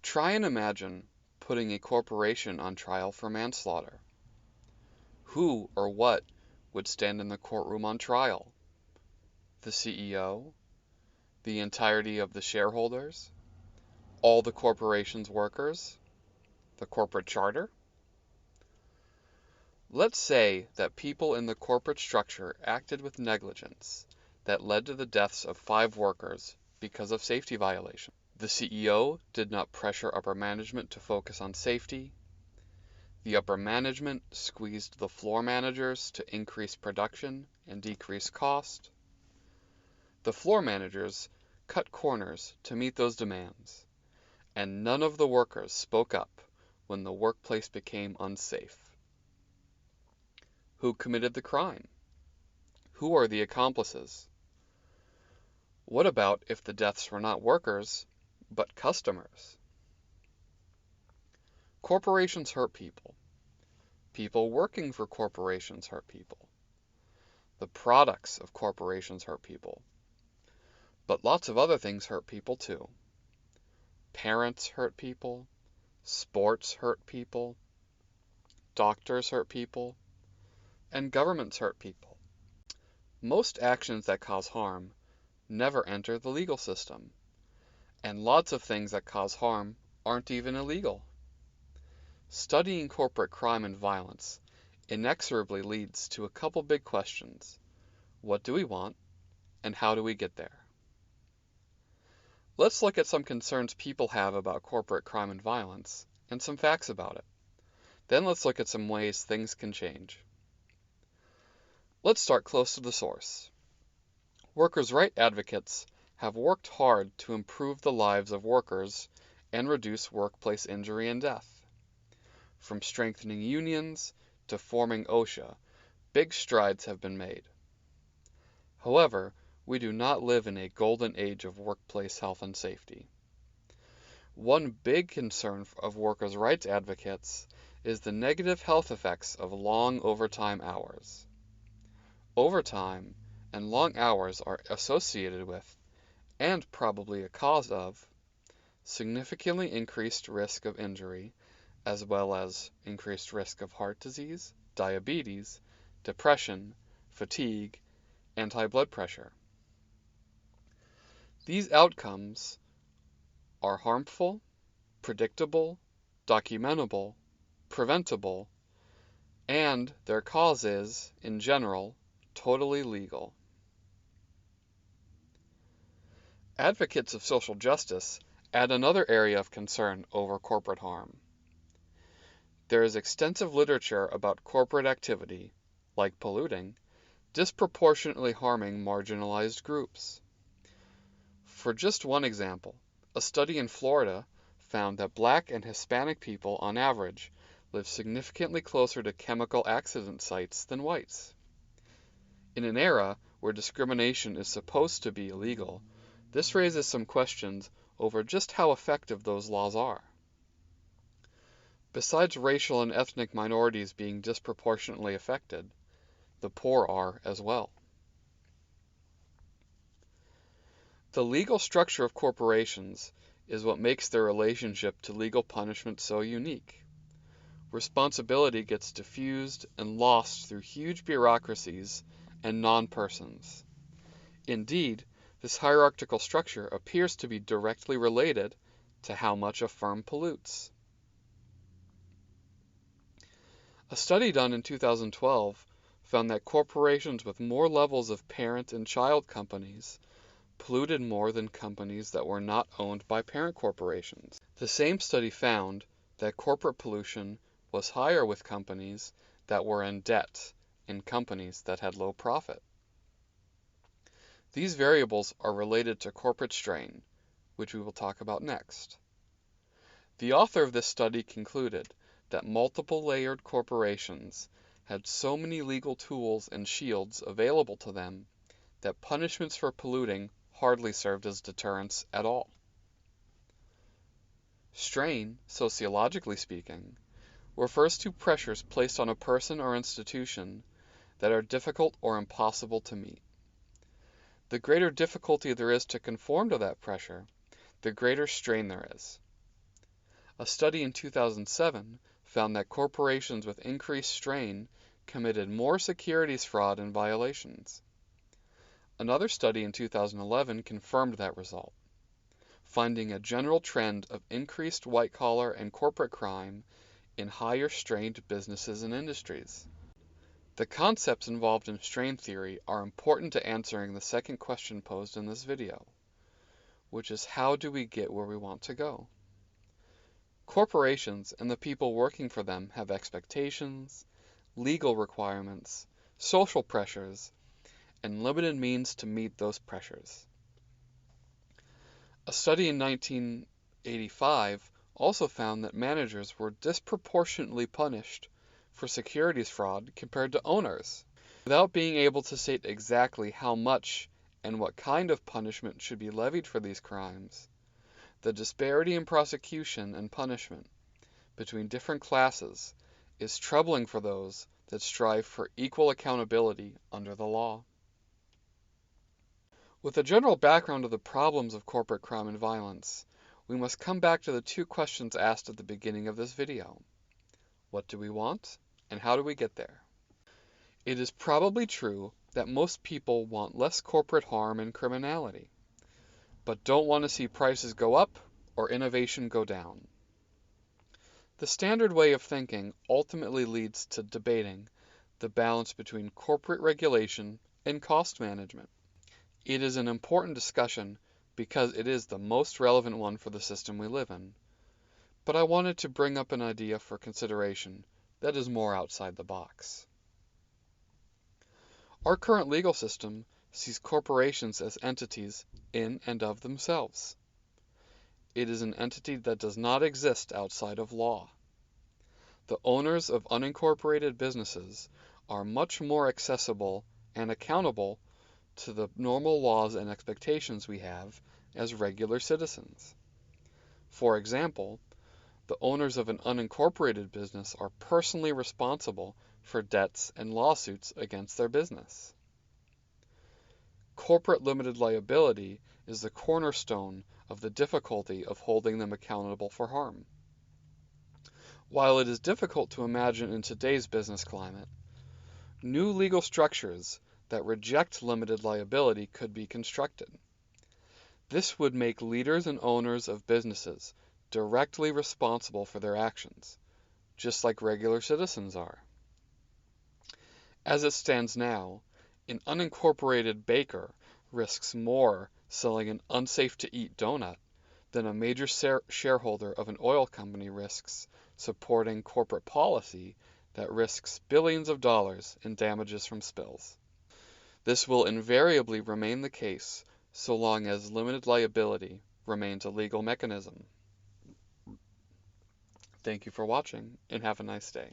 Try and imagine putting a corporation on trial for manslaughter. Who or what would stand in the courtroom on trial? The CEO? The entirety of the shareholders? All the corporation's workers? The corporate charter? Let's say that people in the corporate structure acted with negligence that led to the deaths of 5 workers because of safety violations. The CEO did not pressure upper management to focus on safety. The upper management squeezed the floor managers to increase production and decrease cost. The floor managers cut corners to meet those demands, and none of the workers spoke up when the workplace became unsafe. Who committed the crime? Who are the accomplices? What about if the deaths were not workers, but customers? Corporations hurt people. People working for corporations hurt people. The products of corporations hurt people. But lots of other things hurt people too. Parents hurt people. Sports hurt people. Doctors hurt people. And governments hurt people. Most actions that cause harm never enter the legal system. And lots of things that cause harm aren't even illegal. Studying corporate crime and violence inexorably leads to a couple big questions. What do we want, and how do we get there? Let's look at some concerns people have about corporate crime and violence, and some facts about it. Then let's look at some ways things can change. Let's start close to the source. Workers' rights advocates have worked hard to improve the lives of workers and reduce workplace injury and death. From strengthening unions to forming OSHA, big strides have been made. However, we do not live in a golden age of workplace health and safety. One big concern of workers' rights advocates is the negative health effects of long overtime hours. Overtime and long hours are associated with, and probably a cause of, significantly increased risk of injury, as well as increased risk of heart disease, diabetes, depression, fatigue, and high blood pressure. These outcomes are harmful, predictable, documentable, preventable, and their cause is, in general, totally legal. Advocates of social justice add another area of concern over corporate harm. There is extensive literature about corporate activity, like polluting, disproportionately harming marginalized groups. For just one example, a study in Florida found that Black and Hispanic people, on average, live significantly closer to chemical accident sites than whites. In an era where discrimination is supposed to be illegal, this raises some questions over just how effective those laws are. Besides racial and ethnic minorities being disproportionately affected, the poor are as well. The legal structure of corporations is what makes their relationship to legal punishment so unique. Responsibility gets diffused and lost through huge bureaucracies and non-persons. Indeed, this hierarchical structure appears to be directly related to how much a firm pollutes. A study done in 2012 found that corporations with more levels of parent and child companies polluted more than companies that were not owned by parent corporations. The same study found that corporate pollution was higher with companies that were in debt and companies that had low profit. These variables are related to corporate strain, which we will talk about next. The author of this study concluded that multiple layered corporations had so many legal tools and shields available to them that punishments for polluting hardly served as deterrents at all. Strain, sociologically speaking, refers to pressures placed on a person or institution that are difficult or impossible to meet. The greater difficulty there is to conform to that pressure, the greater strain there is. A study in 2007 found that corporations with increased strain committed more securities fraud and violations. Another study in 2011 confirmed that result, finding a general trend of increased white-collar and corporate crime in higher strained businesses and industries. The concepts involved in strain theory are important to answering the second question posed in this video, which is how do we get where we want to go? Corporations and the people working for them have expectations, legal requirements, social pressures, and limited means to meet those pressures. A study in 1985 also found that managers were disproportionately punished for securities fraud compared to owners. Without being able to state exactly how much and what kind of punishment should be levied for these crimes, the disparity in prosecution and punishment between different classes is troubling for those that strive for equal accountability under the law. With a general background of the problems of corporate crime and violence, we must come back to the two questions asked at the beginning of this video. What do we want, and how do we get there? It is probably true that most people want less corporate harm and criminality, but don't want to see prices go up or innovation go down. The standard way of thinking ultimately leads to debating the balance between corporate regulation and cost management. It is an important discussion because it is the most relevant one for the system we live in, but I wanted to bring up an idea for consideration that is more outside the box. Our current legal system sees corporations as entities in and of themselves. It is an entity that does not exist outside of law. The owners of unincorporated businesses are much more accessible and accountable to the normal laws and expectations we have as regular citizens. For example, the owners of an unincorporated business are personally responsible for debts and lawsuits against their business. Corporate limited liability is the cornerstone of the difficulty of holding them accountable for harm. While it is difficult to imagine in today's business climate, new legal structures that reject limited liability could be constructed. This would make leaders and owners of businesses directly responsible for their actions, just like regular citizens are. As it stands now, an unincorporated baker risks more selling an unsafe-to-eat donut than a major shareholder of an oil company risks supporting corporate policy that risks billions of dollars in damages from spills. This will invariably remain the case so long as limited liability remains a legal mechanism. Thank you for watching, and have a nice day.